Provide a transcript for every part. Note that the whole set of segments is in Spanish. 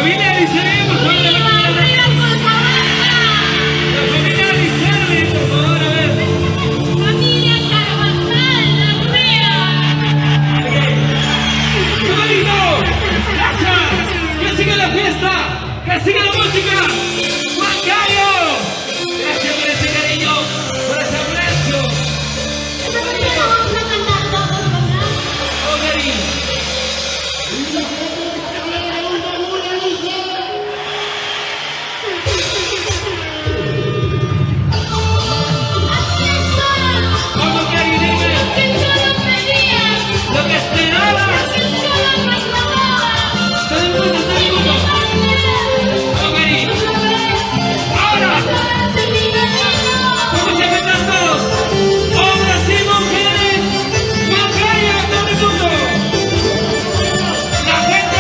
familia Elizabeth, por favor, la familia Elizabeth, por favor, a ver. Familia Carvajal, arriba. ¡Cabalito! ¡Gracias! ¡Que siga la fiesta! ¡Que siga la música! ¡Juan Carlos! Gracias por ese cariño, por ese abrazo. Esta canción la vamos a cantar todos, ¿verdad? Oh, Gary. Así es, ¿Cómo, Gary? Dime. lo que yo no pedía, Lo que esperabas. lo que yo no reclamaba. Todo el mundo, todo el mundo. Oh, Gary. Ahora. ¿Cómo se cantan todos? Hombres y mujeres. Juan Carlos, todo el mundo. La gente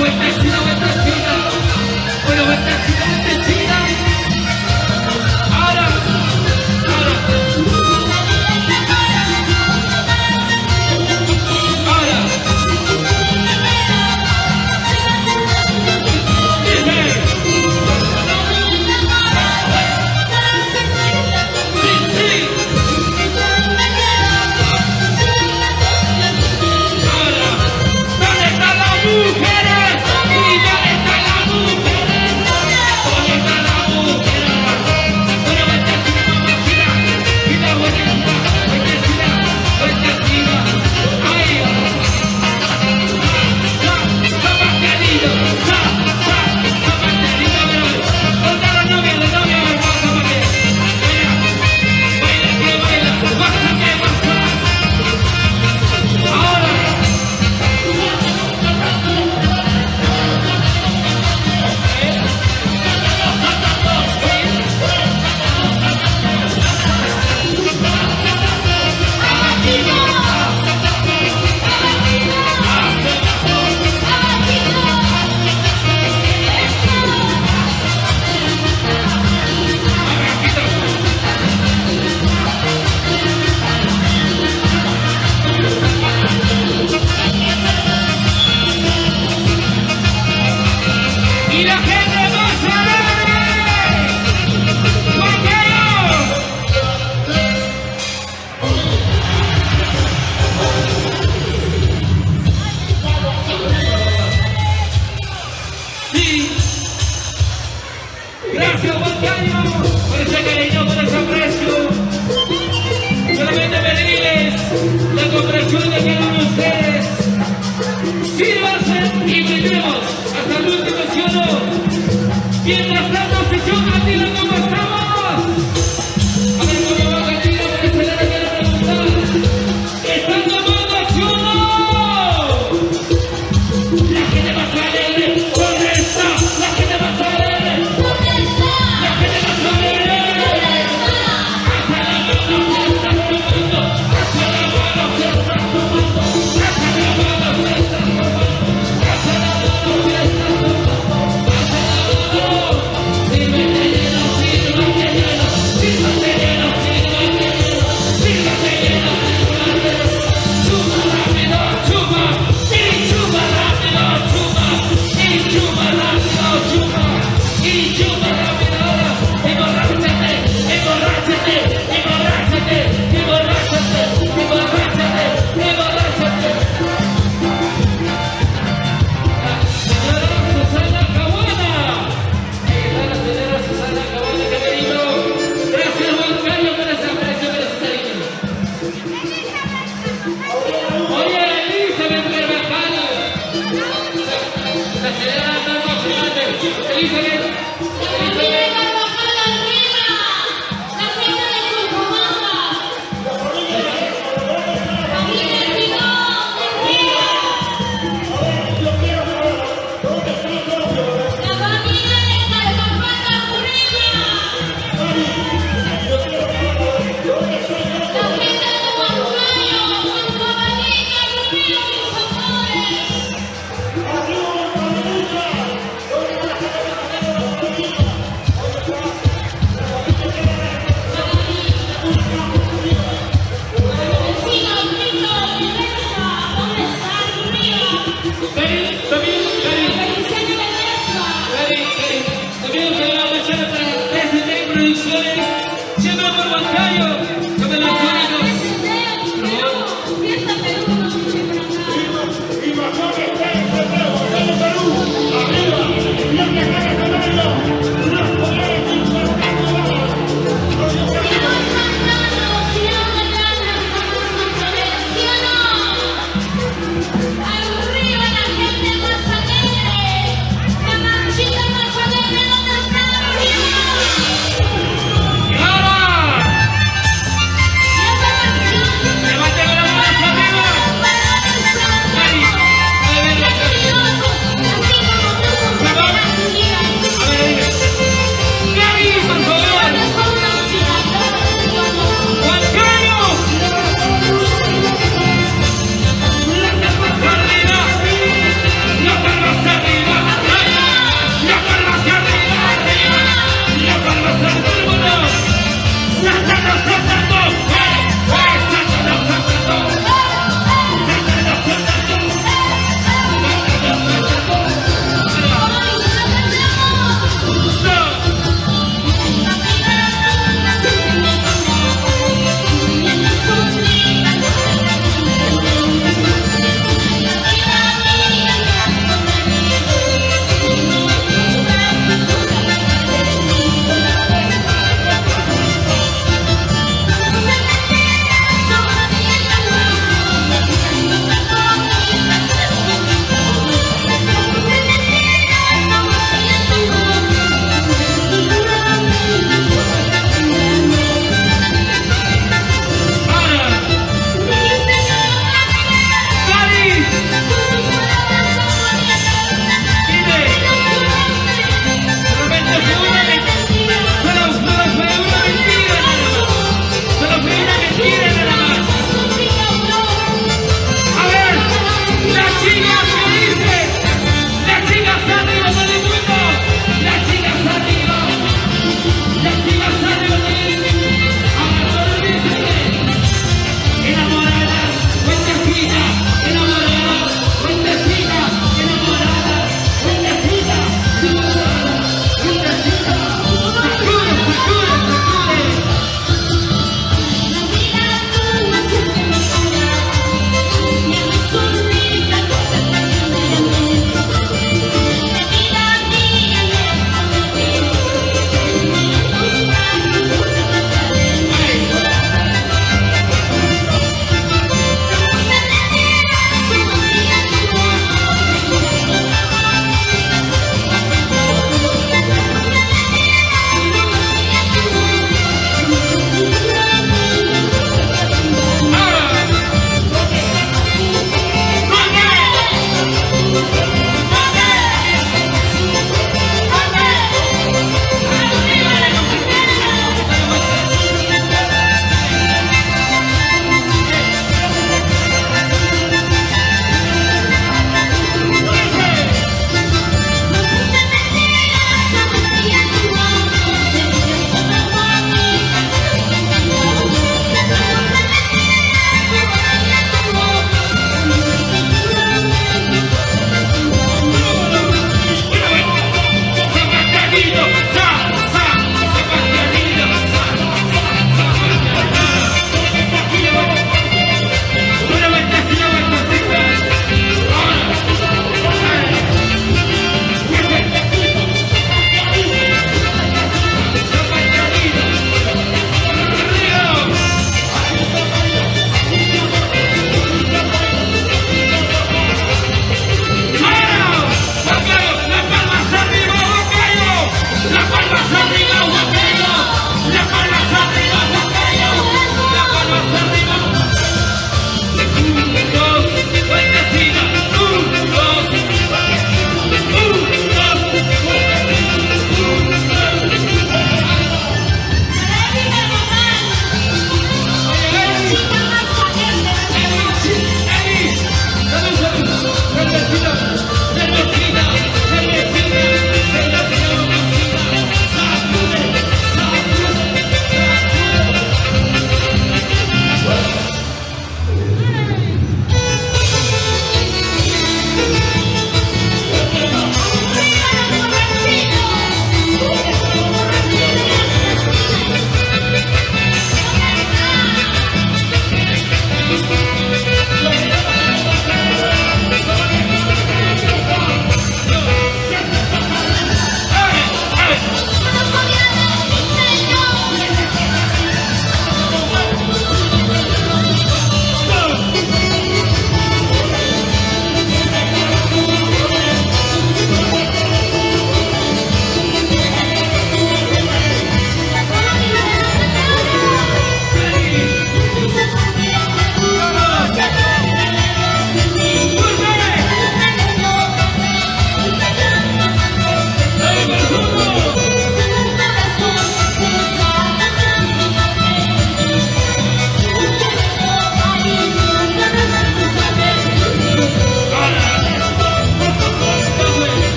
vueltecita, vueltecita. Una vueltecita, vueltecita. Ahora, ahora. Ahora. Gracias, Huancayo, por ese cariño, por ese aprecio. Solamente pedirles la comprensión de cada uno de ustedes. Sírvanse y brindemos hasta el último ¿sí o no? Mientras tanto, sesión Atila, ¿cómo estamos? A ver cómo va Atila, por ese lado quiero preguntar. ¿Están tomando sí o no? La gente más alegre, correcta. La gente más alegre. La gente más alegre. Hasta la mano se está tomando. Hasta la mano se está tomando. Hasta la mano se está tomando. Hasta la mano se está tomando. Hasta la mano. Sírvete lleno, sírvete lleno. Sírvete lleno, sírvete lleno. Sírvete lleno, sírvete lleno. Chupa rápido, chupa. Y chupa rápido, chupa. Y chupa rápido, chupa. Y chupa rápido. Emborráchate, emborráchate, emborráchate, emborráchate, emborráchate, emborráchate. Señora Susana Caguana. Ahí está la señora Susana Caguana, que me dijo. Gracias, Huancayo, por ese aprecio, por ese cariño. Oye, Elizabeth Carvajal. La señora Norma Fernández. Elizabeth. Siempre por Huancayo, sobre los códigos.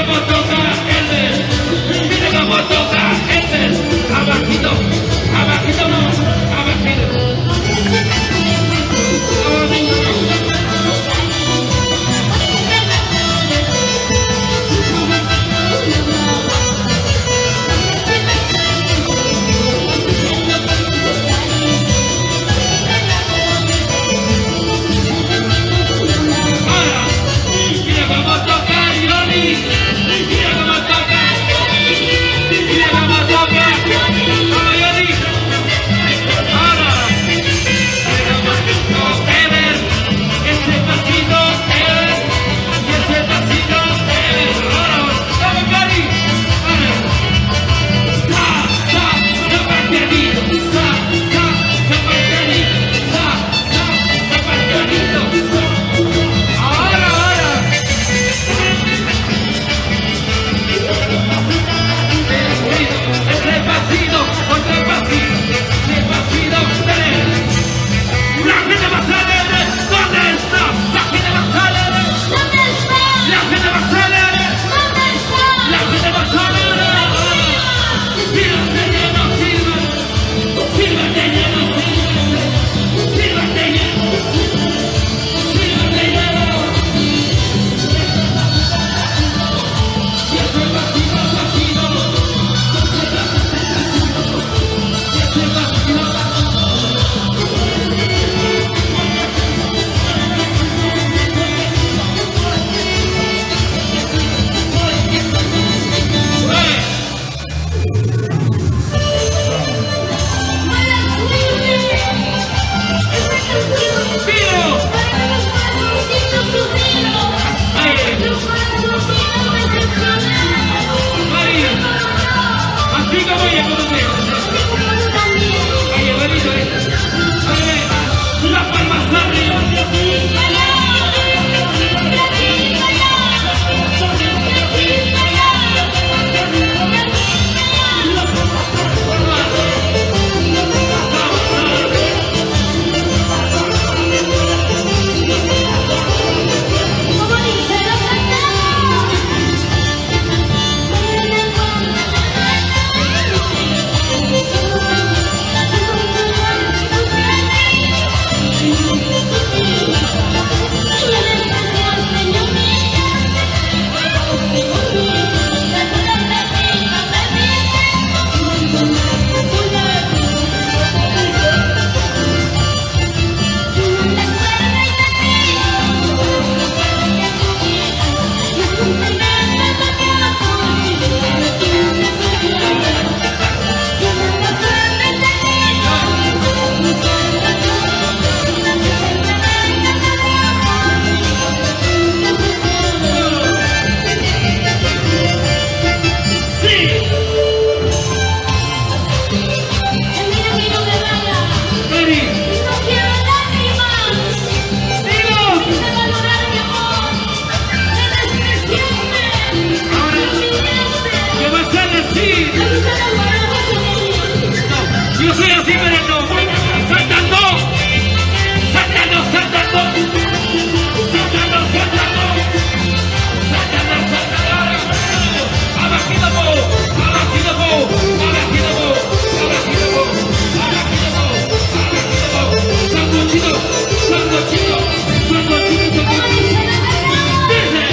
cómo toca Elmer. Mira cómo toca Elmer. Abajito, abajito no, abajito. Ahora, mira cómo toca Johnny. Mira cómo toca. Mira cómo toca. Vamos, Johnny. Ahora, mira cómo toca Ever. Ese pasito, Ever. Y ese pasito, Ever. Ahora, vamos, Johnny. Ahora. Sa, sa, zapateadito. Sa, sa, zapateadito. Sa, sa, zapateadito. Ahora, ahora. Ese pasito, otro pasito. Ese pasito, dale. La gente va a salir. ¿Dónde está? La gente va a salir. ¿Dónde está? La gente va a salir. ¿Dónde está? La gente va a salir. Sírvate lleno, sírvate. Sírvate lleno, sírvate. Sírvate lleno. Sírvate lleno. Y ese pasito, pasito. Y ese pasito. ¡Piro! Así como ella conoce. Oye, bonito, la palma arriba. Yo soy así, pero no. ¡Saltando! ¡Saltando, saltando! ¡Saltando, saltando! ¡Saltando, saltando! ¡Abajito, po! ¡Abajito, po! ¡Abajito, po! ¡Abajito, po! ¡Abajito, po! ¡Abajito, po! ¡Sancochito! ¡Sancochito! ¡Sancochito! ¡Dice!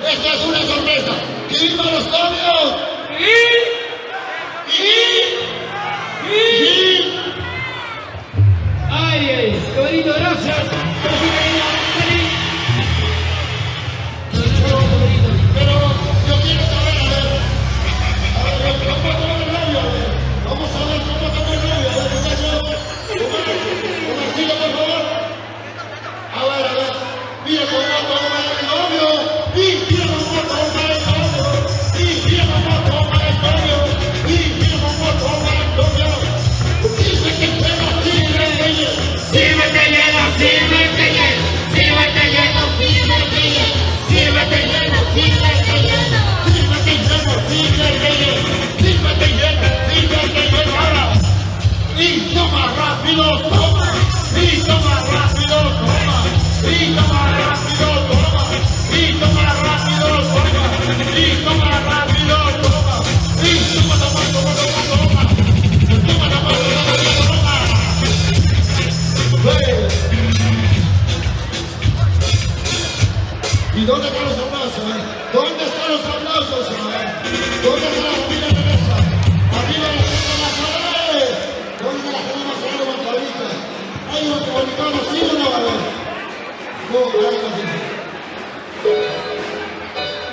Esta es una sorpresa. ¡Que viva los novios! ¡Ay, ay! ¡Qué bonito! ¡Gracias! Pero yo quiero saber, a ver, ¿cómo tomó el novio? Vamos a ver cómo tomó el novio. A ver, muchachos. Comercillo, por favor. A ver. Mira cómo toma el novio. Y mira cómo toma el novio. Y mira cómo toma el novio. Y mira cómo toma el novio. Sírvete lleno, sírvete lleno. Sírvete lleno, sírvete lleno. Sírvete lleno, sírvete lleno. Sírvete lleno, sírvete lleno. Sírvete lleno, sírvete lleno. Sírvete lleno, sírvete lleno. Ahora. Y toma rápido, toma. Y toma rápido, toma. Y toma rápido, toma. Y toma rápido, toma. Y toma rápido, toma. Y toma, toma, toma, toma, toma. Toma, toma, toma, toma. ¿Y dónde están los aplausos? ¿Dónde están los aplausos? ¿Dónde están las pilas de mesa? Arriba las pilas más. ¿Dónde las tenemos ahí, Margarita? ¿Hay un comunicado así o no va a haber? No, hay que hacer.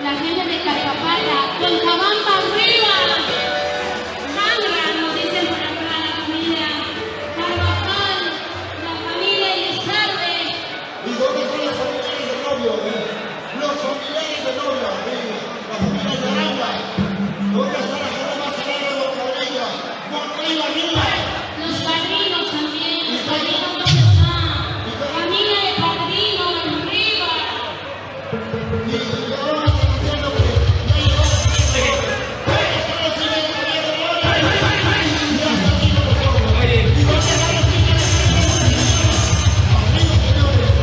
La gente de Carcapata, con Cabamba arriba. Mangra, nos dicen por acá la familia. Carvajal, la familia Elizarde. ¿Y dónde están los familiares del novio? Los familiares del novio, la familia de Aranda. ¿Dónde está la gente más alegre de Moncabrilla? ¡Moncabrilla arriba! Los padrinos también. Los padrinos, ¿dónde están? Familia de padrino, arriba. Y ahora están diciendo que ya llegó la fiesta. ¿Dónde están los chilenos que vienen ahora? Y hasta aquí no los ojos. Oye, ¿Y dónde están los chilenos que vienen ahora? Amigos, señores.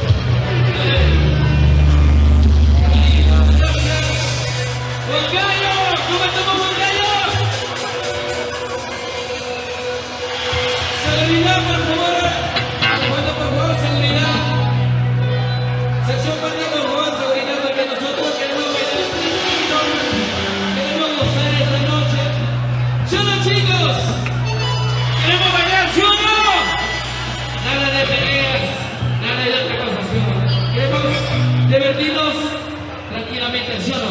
¡Moncayo! ¿Cómo estamos, Moncayo? Seguridad, por favor. Bueno, por favor, seguridad. Sección Panteón, por favor, seguridad, porque nosotros queremos bailar tranquilo. Queremos gozar esta noche. ¿Sí o no, chicos? ¿Queremos bailar, sí o no? Nada de peleas, nada de otra cosa, ¿sí o no? Queremos divertirnos tranquilamente, ¿sí o no?